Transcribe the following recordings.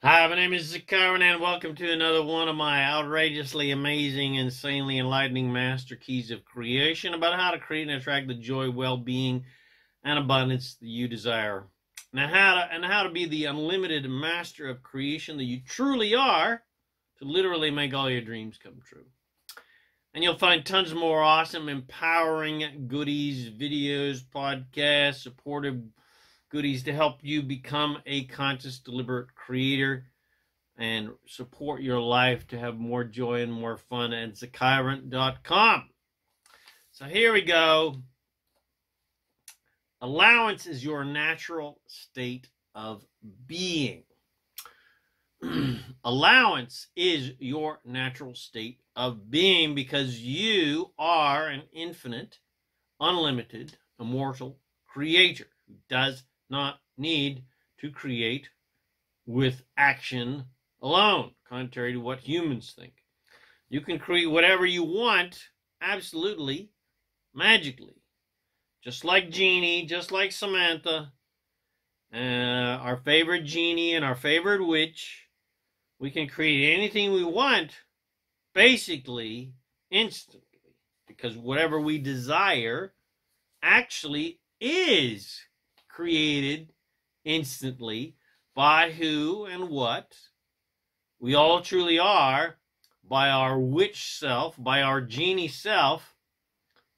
Hi, my name is ZaKaiRan and welcome to another one of my outrageously amazing, insanely enlightening master keys of creation about how to create and attract the joy, well-being, and abundance that you desire. Now, how to be the unlimited master of creation that you truly are to literally make all your dreams come true. And you'll find tons more awesome, empowering goodies, videos, podcasts, supportive goodies to help you become a conscious, deliberate creator and support your life to have more joy and more fun at ZaKaiRan.com. So here we go. Allowance is your natural state of being. Allowance is your natural state of being because you are an infinite, unlimited, immortal creator who does not need to create with action alone, contrary to what humans think. You can create whatever you want, absolutely, magically. Just like Genie, just like Samantha, our favorite genie and our favorite witch. We can create anything we want, basically, instantly. Because whatever we desire actually is created instantly by who and what we all truly are, by our witch self, by our genie self,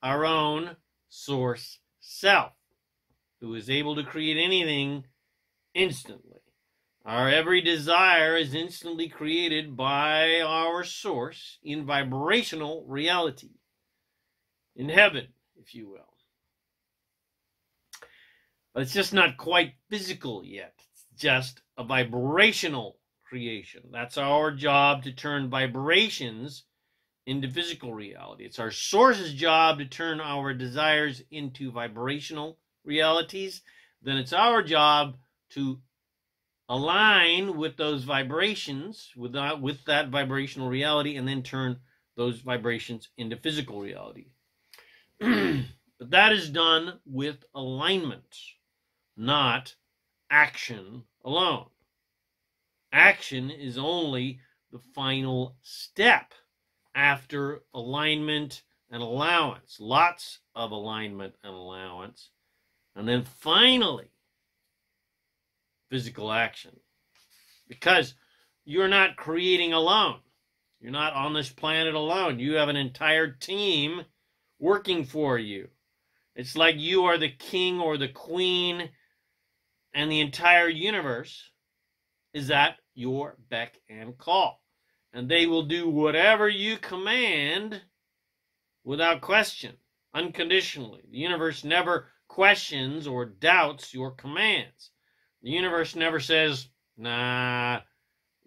our own source self, who is able to create anything instantly. Our every desire is instantly created by our source in vibrational reality, in heaven, if you will. But it's just not quite physical yet. It's just a vibrational creation. That's our job, to turn vibrations into physical reality. It's our source's job to turn our desires into vibrational realities. Then it's our job to align with those vibrations, with that vibrational reality, and then turn those vibrations into physical reality. But that is done with alignment, not action alone. Action is only the final step after alignment and allowance. Lots of alignment and allowance. And then finally, physical action. Because you're not creating alone. You're not on this planet alone. You have an entire team working for you. It's like you are the king or the queen, and the entire universe is at your beck and call. And they will do whatever you command without question, unconditionally. The universe never questions or doubts your commands. The universe never says, nah,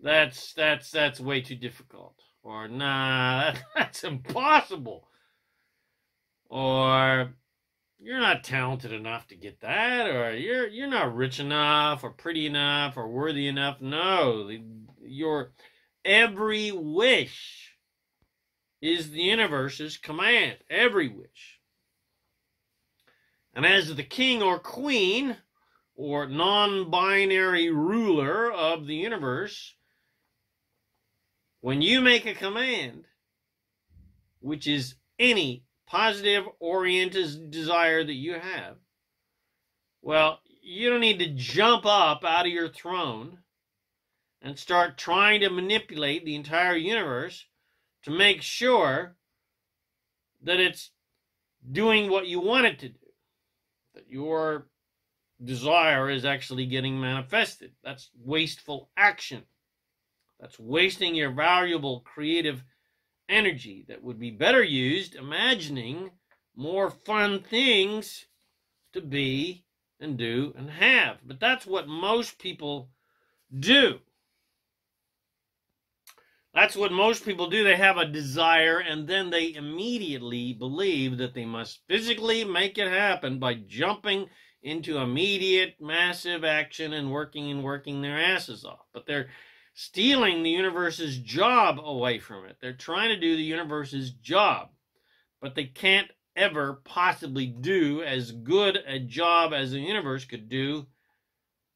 that's way too difficult. Or, nah, that's impossible. Or, you're not talented enough to get that, or you're not rich enough, or pretty enough, or worthy enough. No, your every wish is the universe's command. Every wish. And as the king or queen, or non-binary ruler of the universe, when you make a command, which is any positive-oriented desire that you have, well, you don't need to jump up out of your throne and start trying to manipulate the entire universe to make sure that it's doing what you want it to do, that your desire is actually getting manifested. That's wasteful action. That's wasting your valuable creative energy that would be better used imagining more fun things to be and do and have. But that's what most people do. That's what most people do. They have a desire, and then they immediately believe that they must physically make it happen by jumping into immediate, massive action and working their asses off. But they're stealing the universe's job away from it. They're trying to do the universe's job, but they can't ever possibly do as good a job as the universe could do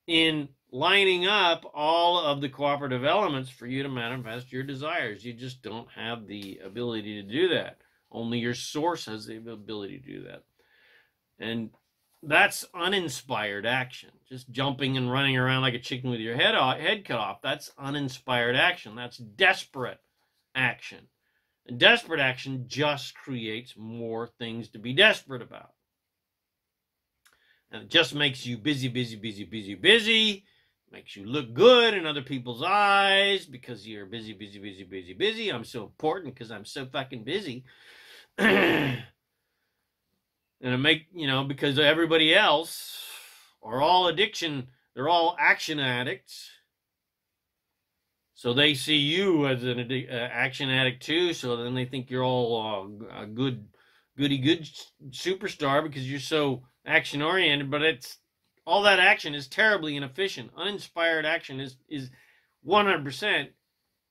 in lining up all of the cooperative elements for you to manifest your desires. You just don't have the ability to do that. Only your source has the ability to do that. And that's uninspired action. Just jumping and running around like a chicken with your head cut off. That's uninspired action. That's desperate action. And desperate action just creates more things to be desperate about. And it just makes you busy, busy, busy, busy, busy. Makes you look good in other people's eyes because you're busy, busy, busy, busy, busy. I'm so important because I'm so fucking busy. And it because everybody else are all they're all action addicts. So they see you as an action addict too, so then they think you're all a goody good superstar because you're so action oriented, but all that action is terribly inefficient. Uninspired action is 100%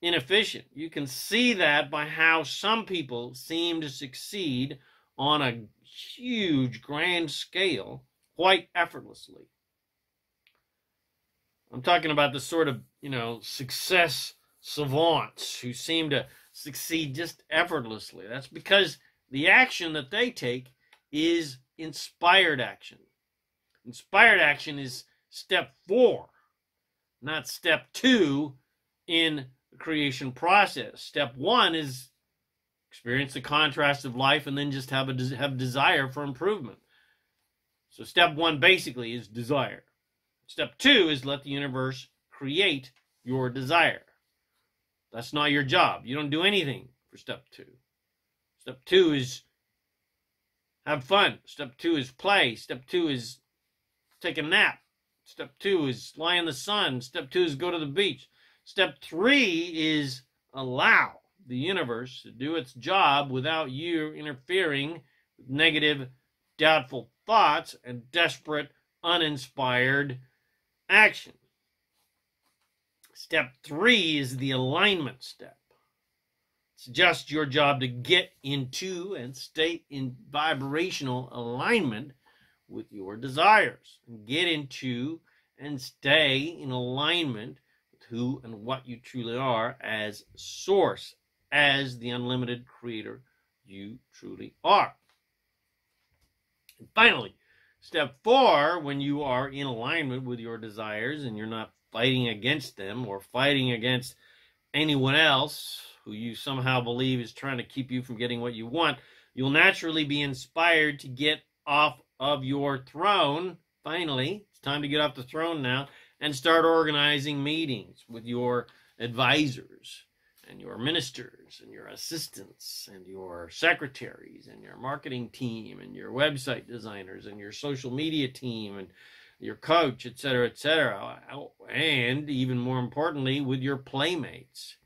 inefficient. You can see that by how some people seem to succeed on a huge grand scale quite effortlessly. I'm talking about the sort of, success savants who seem to succeed just effortlessly. That's because the action that they take is inspired action. Inspired action is step 4, not step 2 in the creation process. Step 1 is experience the contrast of life and then just have desire for improvement. So step 1 basically is desire. Step 2 is let the universe create your desire. That's not your job. You don't do anything for step 2. Step 2 is have fun. Step 2 is play. Step 2 is take a nap. Step 2 is lie in the sun. Step 2 is go to the beach. Step 3 is allow the universe to do its job without you interfering with negative, doubtful thoughts and desperate, uninspired action. Step 3 is the alignment step. It's just your job to get into and stay in vibrational alignment with your desires. And get into and stay in alignment with who and what you truly are as source, as the unlimited creator you truly are. And finally, step 4, when you are in alignment with your desires and you're not fighting against them or fighting against anyone else who you somehow believe is trying to keep you from getting what you want, you'll naturally be inspired to get off of your throne. Finally, it's time to get off the throne now and start organizing meetings with your advisors and your ministers and your assistants and your secretaries and your marketing team and your website designers and your social media team and your coach, etc., etc., and even more importantly, with your playmates.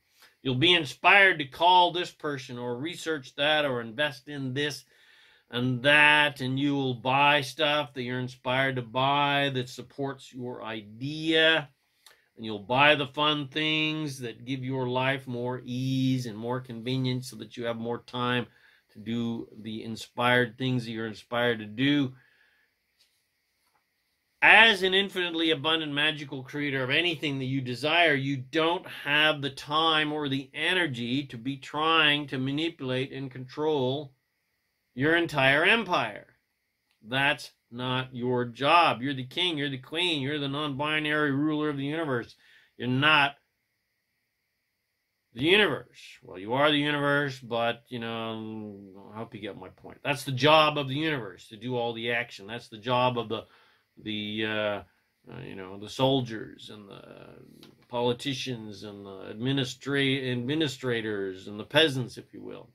You'll be inspired to call this person or research that or invest in this and that, and you will buy stuff that you're inspired to buy that supports your idea. And you'll buy the fun things that give your life more ease and more convenience so that you have more time to do the inspired things that you're inspired to do. As an infinitely abundant magical creator of anything that you desire, you don't have the time or the energy to be trying to manipulate and control your entire empire. That's not your job. You're the king, you're the queen, you're the non-binary ruler of the universe. You're not the universe. Well, you are the universe, but, I hope you get my point. That's the job of the universe, to do all the action. That's the job of the soldiers and the politicians and the administrators and the peasants, if you will.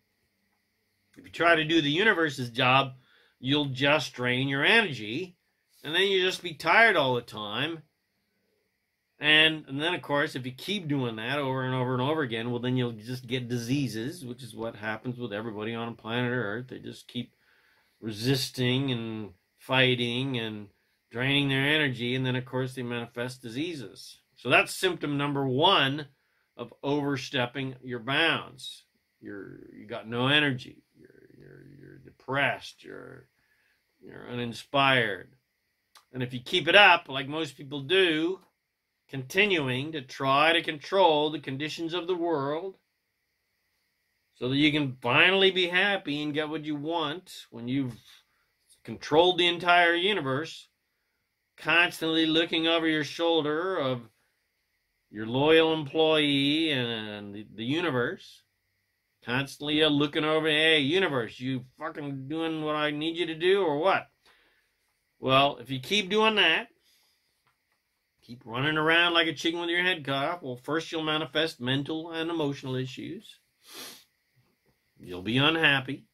If you try to do the universe's job, you'll just drain your energy, and then you just be tired all the time. And then, of course, if you keep doing that over and over and over again, well, then you'll just get diseases, which is what happens with everybody on planet Earth. They just keep resisting and fighting and draining their energy, and then, of course, they manifest diseases. So that's symptom number 1 of overstepping your bounds. You got no energy. You're depressed. You're uninspired. And if you keep it up, like most people do, continuing to try to control the conditions of the world so that you can finally be happy and get what you want when you've controlled the entire universe, constantly looking over your shoulder of your loyal employee and the universe, constantly looking over, hey, universe, you fucking doing what I need you to do or what? Well, if you keep doing that, keep running around like a chicken with your head cut off, well, first you'll manifest mental and emotional issues. You'll be unhappy.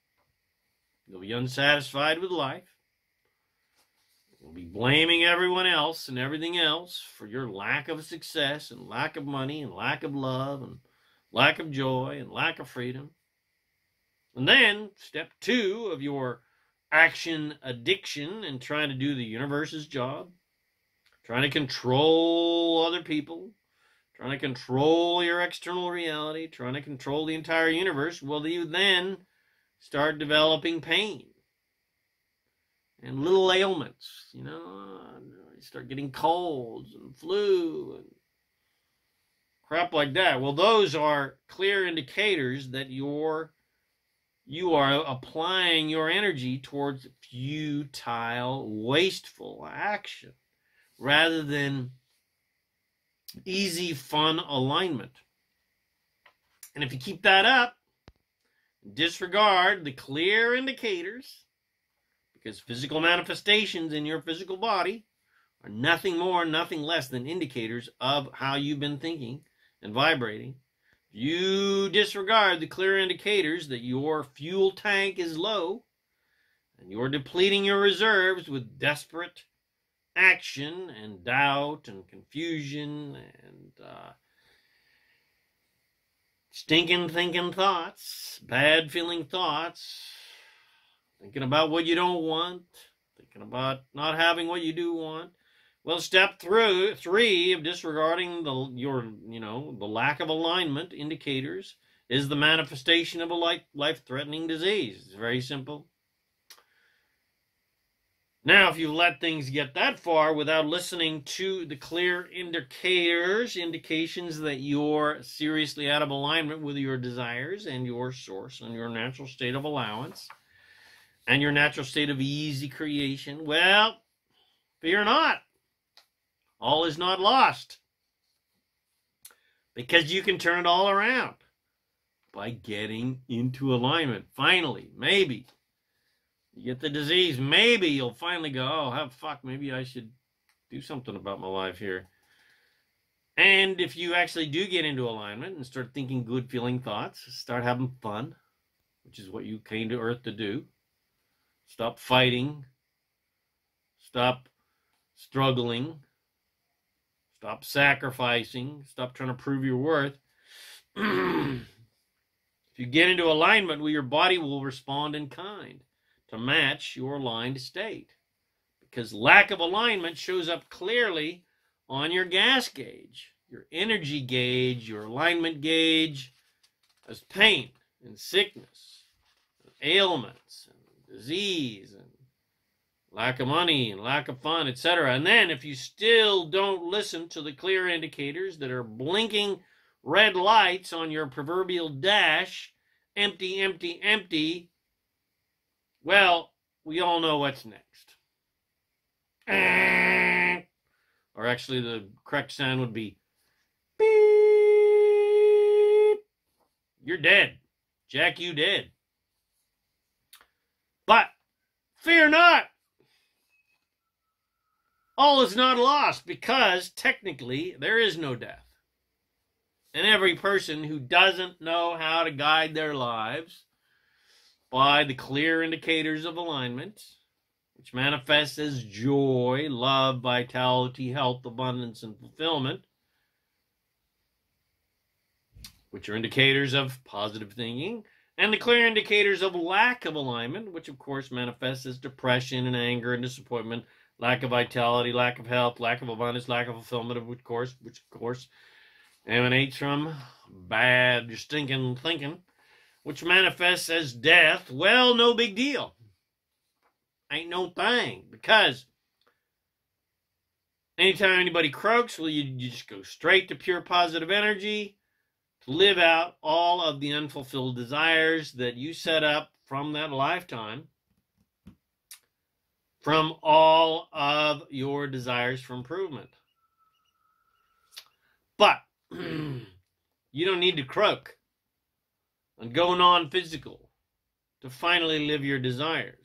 You'll be unsatisfied with life. You'll be blaming everyone else and everything else for your lack of success and lack of money and lack of love and lack of joy and lack of freedom. And then, step 2 of your action addiction and trying to do the universe's job, trying to control other people, trying to control your external reality, trying to control the entire universe, well, you then start developing pain and little ailments, you start getting colds and flu and crap like that. Well, those are clear indicators that you are applying your energy towards futile, wasteful action rather than easy, fun alignment. And if you keep that up, disregard the clear indicators, because physical manifestations in your physical body are nothing more, nothing less than indicators of how you've been thinking and vibrating. You disregard the clear indicators that your fuel tank is low and you're depleting your reserves with desperate action and doubt and confusion and stinking thinking thoughts, bad feeling thoughts, thinking about what you don't want, thinking about not having what you do want. Well, step 3 of disregarding the lack of alignment indicators is the manifestation of a life-threatening disease. It's very simple. Now, if you let things get that far without listening to the clear indicators, indications that you're seriously out of alignment with your desires and your source and your natural state of allowance and your natural state of easy creation, well, fear not. All is not lost, because you can turn it all around by getting into alignment. Finally, maybe you get the disease. Maybe you'll finally go, oh, fuck, maybe I should do something about my life here. And if you actually do get into alignment and start thinking good feeling thoughts, start having fun, which is what you came to Earth to do. Stop fighting. Stop struggling. Stop sacrificing. Stop trying to prove your worth. If you get into alignment, well, your body will respond in kind to match your aligned state. Because lack of alignment shows up clearly on your gas gauge, your energy gauge, your alignment gauge, as pain and sickness, and ailments, and disease, and lack of money, and lack of fun, etc. And then if you still don't listen to the clear indicators that are blinking red lights on your proverbial dash, empty, empty, empty, well, we all know what's next. Or actually the correct sound would be beep. You're dead. Jack, you dead. But fear not. All is not lost, because technically there is no death. And every person who doesn't know how to guide their lives by the clear indicators of alignment, which manifests as joy, love, vitality, health, abundance, and fulfillment, which are indicators of positive thinking, and the clear indicators of lack of alignment, which of course manifests as depression and anger and disappointment, lack of vitality, lack of health, lack of abundance, lack of fulfillment, which of course emanates from bad, stinking thinking, which manifests as death. Well, no big deal. Ain't no thing, because Anytime anybody croaks, well, you just go straight to pure positive energy to live out all of the unfulfilled desires that you set up from that lifetime, from all of your desires for improvement. But you don't need to croak and go non-physical to finally live your desires.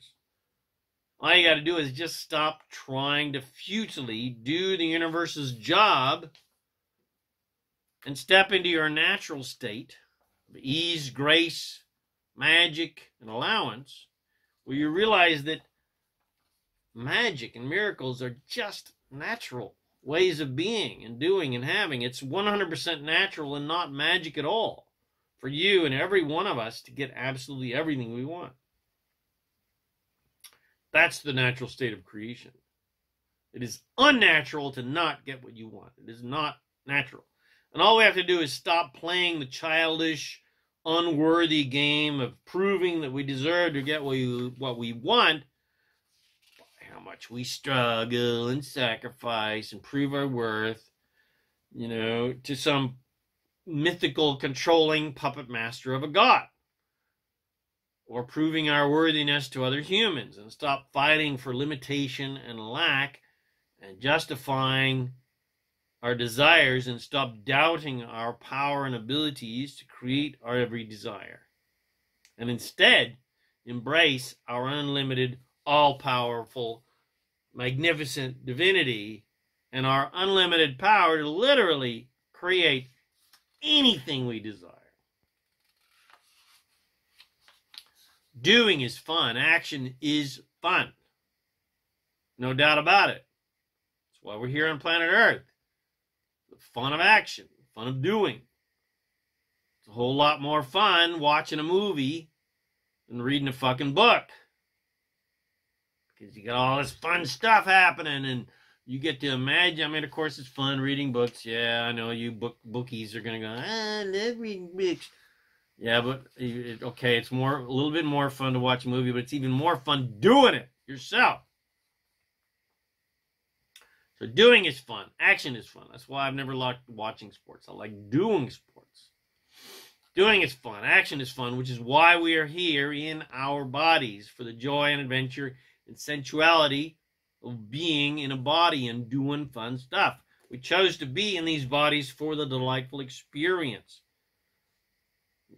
All you got to do is just stop trying to futilely do the universe's job and step into your natural state of ease, grace, magic, and allowance, where you realize that magic and miracles are just natural ways of being and doing and having. It's 100% natural and not magic at all for you and every one of us to get absolutely everything we want. That's the natural state of creation. It is unnatural to not get what you want. It is not natural. And all we have to do is stop playing the childish, unworthy game of proving that we deserve to get what we want by how much we struggle and sacrifice and prove our worth, to some mythical, controlling puppet master of a god. Or proving our worthiness to other humans, and stop fighting for limitation and lack and justifying our desires, and stop doubting our power and abilities to create our every desire. And instead, embrace our unlimited, all-powerful, magnificent divinity and our unlimited power to literally create anything we desire. Doing is fun. Action is fun. No doubt about it. That's why we're here on planet Earth. The fun of action, the fun of doing. It's a whole lot more fun watching a movie than reading a fucking book. Because you got all this fun stuff happening and you get to imagine. I mean, of course, it's fun reading books. Yeah, I know you bookies are going to go, I love reading books. Yeah, but, okay, it's a little bit more fun to watch a movie, but it's even more fun doing it yourself. So doing is fun. Action is fun. That's why I've never liked watching sports. I like doing sports. Doing is fun. Action is fun, which is why we are here in our bodies, for the joy and adventure and sensuality of being in a body and doing fun stuff. We chose to be in these bodies for the delightful experience.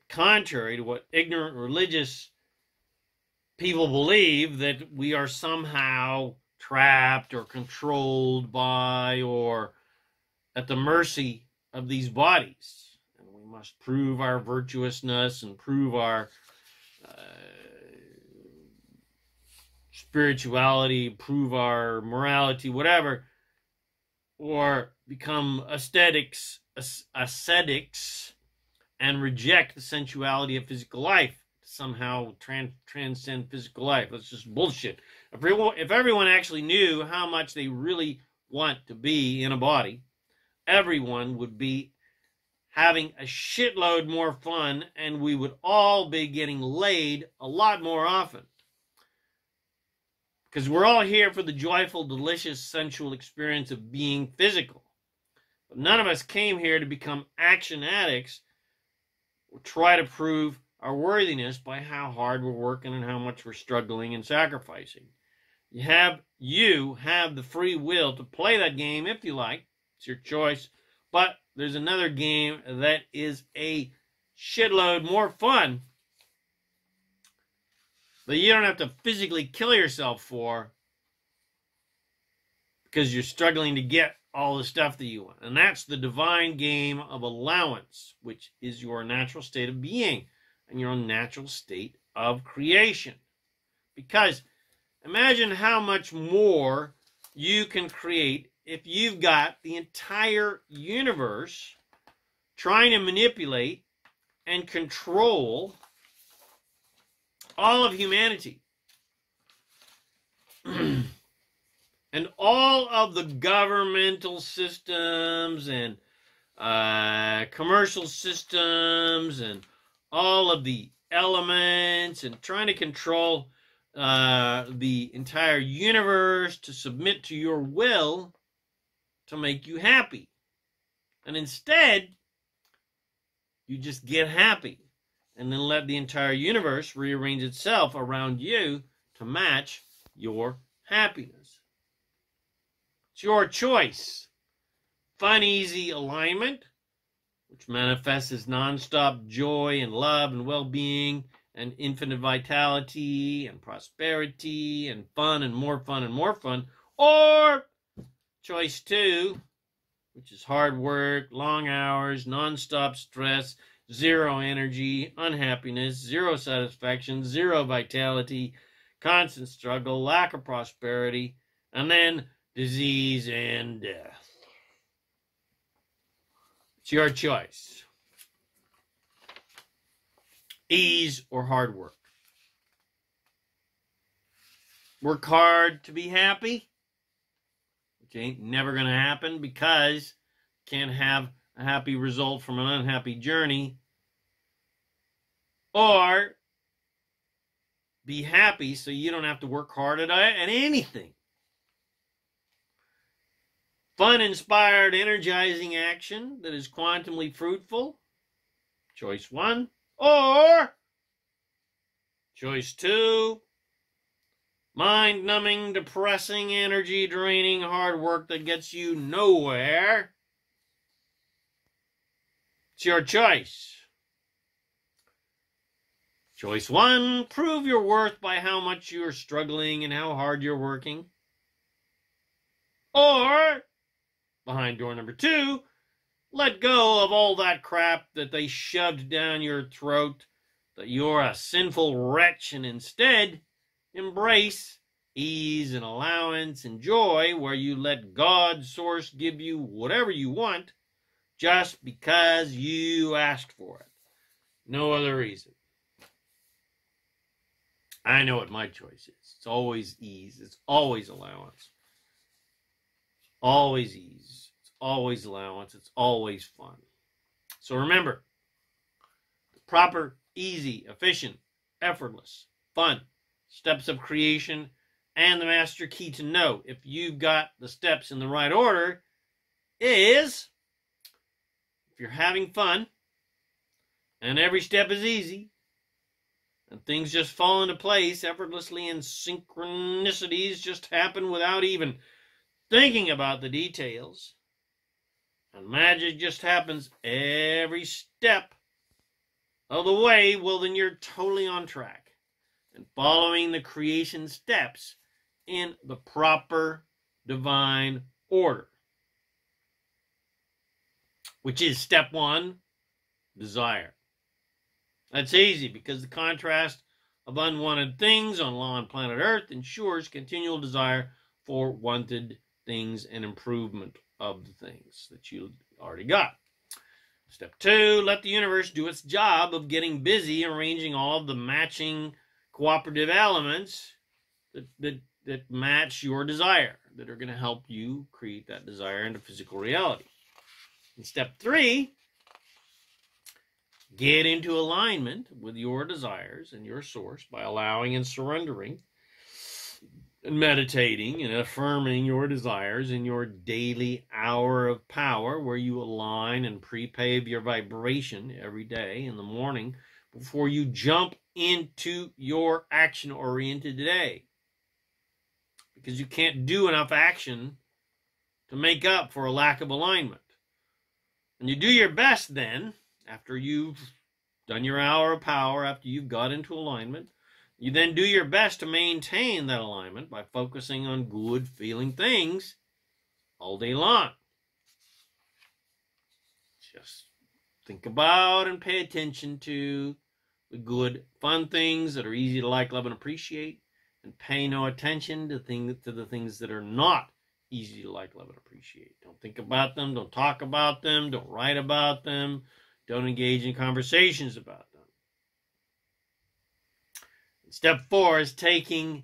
Contrary to what ignorant religious people believe, that we are somehow trapped or controlled by or at the mercy of these bodies. And we must prove our virtuousness and prove our spirituality, prove our morality, whatever, or become ascetics and reject the sensuality of physical life to somehow transcend physical life. That's just bullshit. If everyone actually knew how much they really want to be in a body, everyone would be having a shitload more fun, and we would all be getting laid a lot more often. Because we're all here for the joyful, delicious, sensual experience of being physical. But none of us came here to become action addicts or try to prove our worthiness by how hard we're working and how much we're struggling and sacrificing. You have the free will to play that game if you like. It's your choice. But there's another game that is a shitload more fun that you don't have to physically kill yourself for because you're struggling to get all the stuff that you want. And that's the divine game of allowance, which is your natural state of being and your natural state of creation. Because imagine how much more you can create if you've got the entire universe trying to manipulate and control all of humanity. And all of the governmental systems and commercial systems and all of the elements and trying to control the entire universe to submit to your will to make you happy. And instead, you just get happy and then let the entire universe rearrange itself around you to match your happiness. It's your choice. Fun, easy alignment, which manifests as nonstop joy and love and well-being and infinite vitality and prosperity and fun and more fun and more fun. Or choice 2, which is hard work, long hours, nonstop stress, zero energy, unhappiness, zero satisfaction, zero vitality, constant struggle, lack of prosperity, and then disease and death. It's your choice. Ease or hard work. Work hard to be happy, which ain't never going to happen because you can't have a happy result from an unhappy journey. Or be happy so you don't have to work hard at anything. Fun, inspired, energizing action that is quantumly fruitful. Choice 1. Or choice 2. Mind-numbing, depressing, energy-draining, hard work that gets you nowhere. It's your choice. Choice 1, prove your worth by how much you're struggling and how hard you're working. Or, behind door number 2, let go of all that crap that they shoved down your throat, that you're a sinful wretch, and instead embrace ease and allowance and joy where you let God, Source, give you whatever you want just because you asked for it. No other reason. I know what my choice is. It's always ease. It's always allowance. It's always ease. It's always allowance. It's always fun. So remember, the proper, easy, efficient, effortless, fun steps of creation and the master key to know if you've got the steps in the right order is, if you're having fun and every step is easy, and things just fall into place effortlessly and synchronicities just happen without even thinking about the details. And magic just happens every step of the way. Well, then you're totally on track and following the creation steps in the proper divine order. Which is step 1, desire. That's easy because the contrast of unwanted things on law and planet Earth ensures continual desire for wanted things and improvement of the things that you already got. Step 2, let the universe do its job of getting busy arranging all of the matching cooperative elements that match your desire, that are going to help you create that desire into physical reality. And step 3, get into alignment with your desires and your source by allowing and surrendering and meditating and affirming your desires in your daily hour of power, where you align and prepave your vibration every day in the morning before you jump into your action-oriented day. Because you can't do enough action to make up for a lack of alignment. And you do your best then, after you've done your hour of power, after you've got into alignment, you then do your best to maintain that alignment by focusing on good feeling things all day long. Just think about and pay attention to the good, fun things that are easy to like, love, and appreciate, and pay no attention to the things that are not easy to like, love, and appreciate. Don't think about them. Don't talk about them. Don't write about them. Don't engage in conversations about them. Step 4 is taking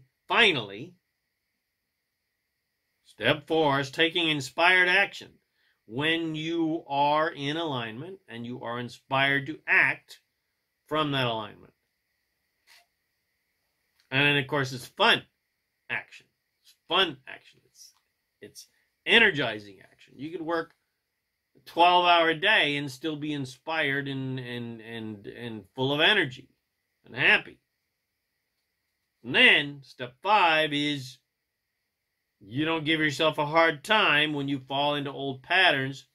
inspired action when you are in alignment and you are inspired to act from that alignment. And then, of course, it's fun action. It's fun action. It's energizing action. direction. You could work a 12-hour day and still be inspired and full of energy and happy. And then step 5 is you don't give yourself a hard time when you fall into old patterns,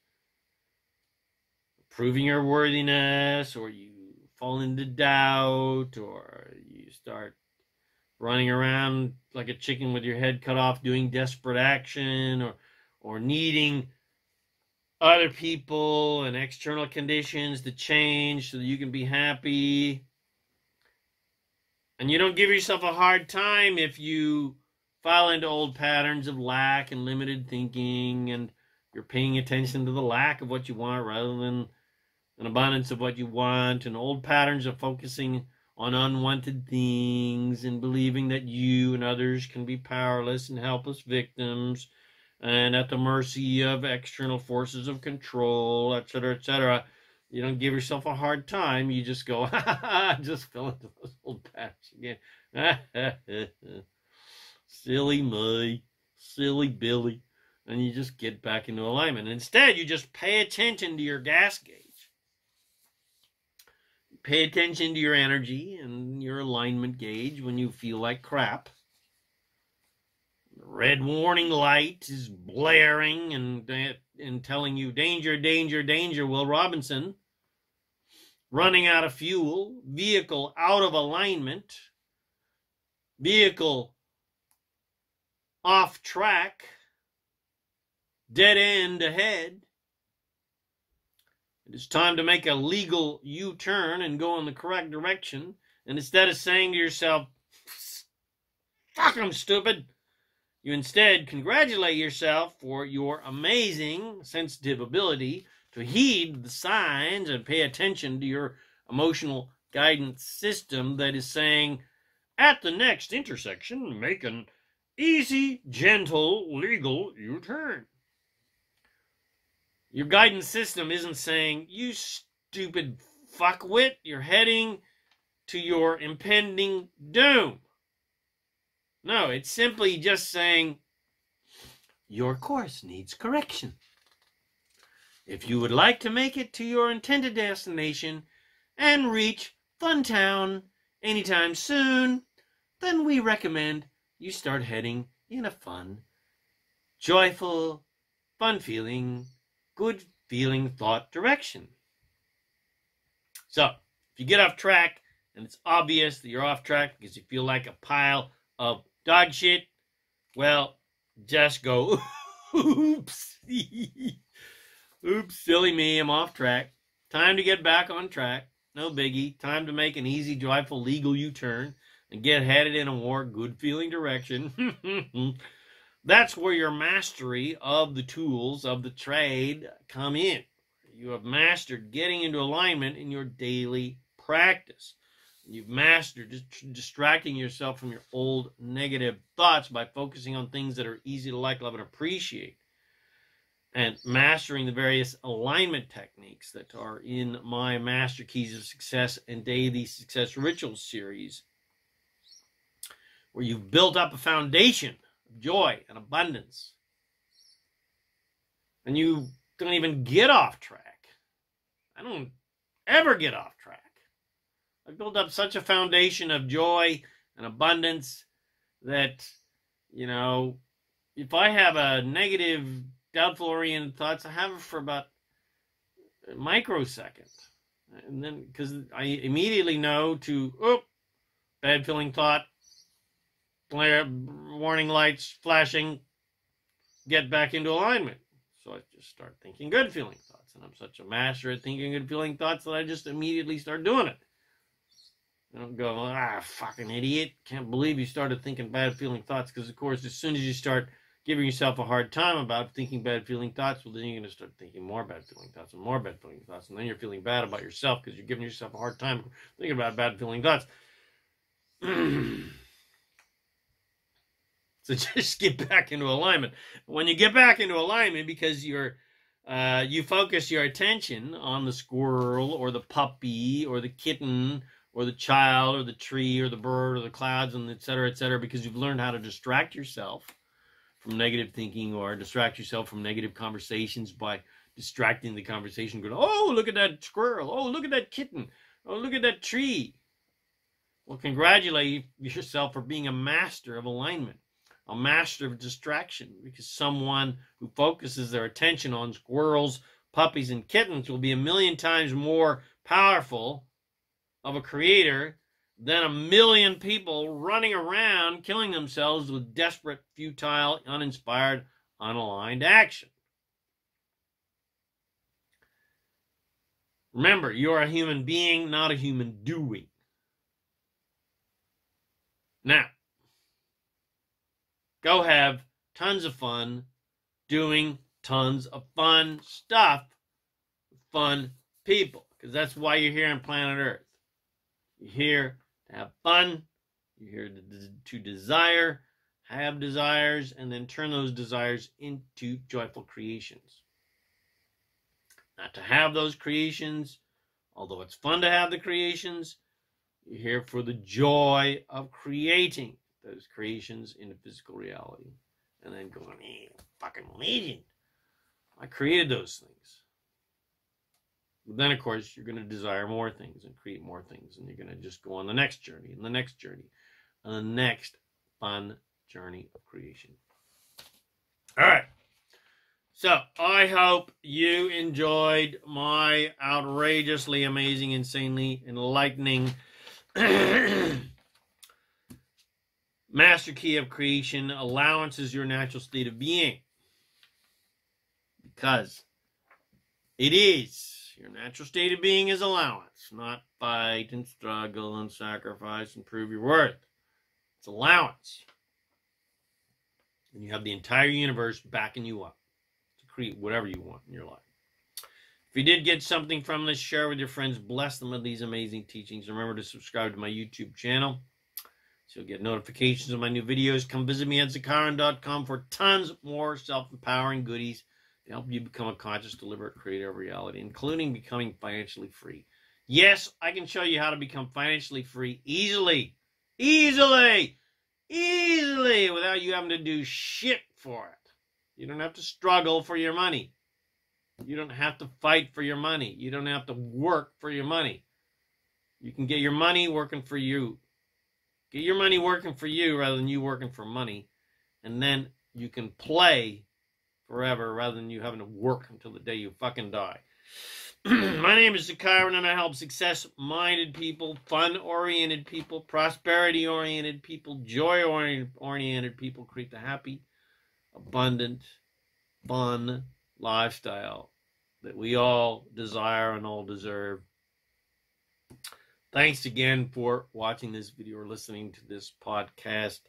proving your worthiness, or you fall into doubt, or you start running around like a chicken with your head cut off doing desperate action, or needing other people and external conditions to change so that you can be happy. And you don't give yourself a hard time if you fall into old patterns of lack and limited thinking, and you're paying attention to the lack of what you want rather than an abundance of what you want, and old patterns of focusing on unwanted things and believing that you and others can be powerless and helpless victims and at the mercy of external forces of control, etc., etc. You don't give yourself a hard time. You just go, I just fell into those old patterns again. Silly me, silly Billy. And you just get back into alignment. And instead, you just pay attention to your gas gauge. Pay attention to your energy and your alignment gauge when you feel like crap. The red warning light is blaring and telling you, danger, danger, danger, Will Robinson. Running out of fuel, vehicle out of alignment, vehicle off track, dead end ahead. It is time to make a legal U-turn and go in the correct direction. And instead of saying to yourself, fuck, I'm stupid, you instead congratulate yourself for your amazing sensitive ability to heed the signs and pay attention to your emotional guidance system that is saying, at the next intersection, make an easy, gentle, legal U-turn. Your guidance system isn't saying, you stupid fuckwit, you're heading to your impending doom. No, it's simply just saying, your course needs correction. If you would like to make it to your intended destination and reach Funtown anytime soon, then we recommend you start heading in a fun, joyful, fun-feeling, good-feeling thought direction. So, if you get off track and it's obvious that you're off track because you feel like a pile of dog shit, well, just go, oops. Oops, silly me, I'm off track. Time to get back on track. No biggie. Time to make an easy, joyful, legal U-turn and get headed in a more good-feeling direction. That's where your mastery of the tools of the trade come in. You have mastered getting into alignment in your daily practice. You've mastered distracting yourself from your old negative thoughts by focusing on things that are easy to like, love, and appreciate. And mastering the various alignment techniques that are in my Master Keys of Success and Daily Success Rituals series, where you've built up a foundation of joy and abundance. And you don't even get off track. I don't ever get off track. I've built up such a foundation of joy and abundance that, you know, if I have a negative, doubtful-oriented thoughts, I have it for about a microsecond. And then, because I immediately know to, bad feeling thought, glare, warning lights flashing, get back into alignment. So I just start thinking good feeling thoughts. And I'm such a master at thinking good feeling thoughts that I just immediately start doing it. I don't go, fucking idiot. Can't believe you started thinking bad feeling thoughts. Because, of course, as soon as you start giving yourself a hard time about thinking bad feeling thoughts, well, then you're going to start thinking more bad feeling thoughts and more bad feeling thoughts. And then you're feeling bad about yourself because you're giving yourself a hard time thinking about bad feeling thoughts. So just get back into alignment. When you get back into alignment, because you focus your attention on the squirrel or the puppy or the kitten or the child or the tree or the bird or the clouds and et cetera, because you've learned how to distract yourself from negative thinking, or distract yourself from negative conversations by distracting the conversation, going, oh, look at that squirrel. Oh, look at that kitten. Oh, look at that tree. Well, congratulate yourself for being a master of alignment, a master of distraction, because someone who focuses their attention on squirrels, puppies, and kittens will be 1,000,000 times more powerful of a creator than 1,000,000 people running around killing themselves with desperate, futile, uninspired, unaligned action. Remember, you're a human being, not a human doing. Now, go have tons of fun doing tons of fun stuff with fun people, because that's why you're here on planet Earth. You're here to have fun. You're here to desire, have desires, and then turn those desires into joyful creations. Not to have those creations, although it's fun to have the creations, you're here for the joy of creating those creations into physical reality. And then going, hey, fucking legend. I created those things. But then, of course, you're going to desire more things and create more things. And you're going to just go on the next journey and the next journey and the next fun journey of creation. All right. So, I hope you enjoyed my outrageously amazing, insanely enlightening Master Key of Creation. Allowance is your natural state of being. Because it is. Your natural state of being is allowance. Not fight and struggle and sacrifice and prove your worth. It's allowance. And you have the entire universe backing you up to create whatever you want in your life. If you did get something from this, share with your friends. Bless them with these amazing teachings. Remember to subscribe to my YouTube channel so you'll get notifications of my new videos. Come visit me at ZaKaiRan.com for tons more self-empowering goodies to help you become a conscious, deliberate creator of reality, including becoming financially free. Yes, I can show you how to become financially free easily, without you having to do shit for it. You don't have to struggle for your money. You don't have to fight for your money. You don't have to work for your money. You can get your money working for you. Get your money working for you rather than you working for money. And then you can play forever rather than you having to work until the day you fucking die. My name is ZaKaiRan, and I help success-minded people, fun-oriented people, prosperity-oriented people, joy-oriented people create the happy, abundant, fun lifestyle that we all desire and all deserve. Thanks again for watching this video or listening to this podcast.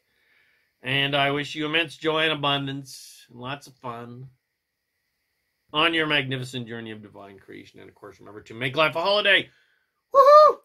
And I wish you immense joy and abundance and lots of fun on your magnificent journey of divine creation. And, of course, remember to make life a holiday. Woohoo!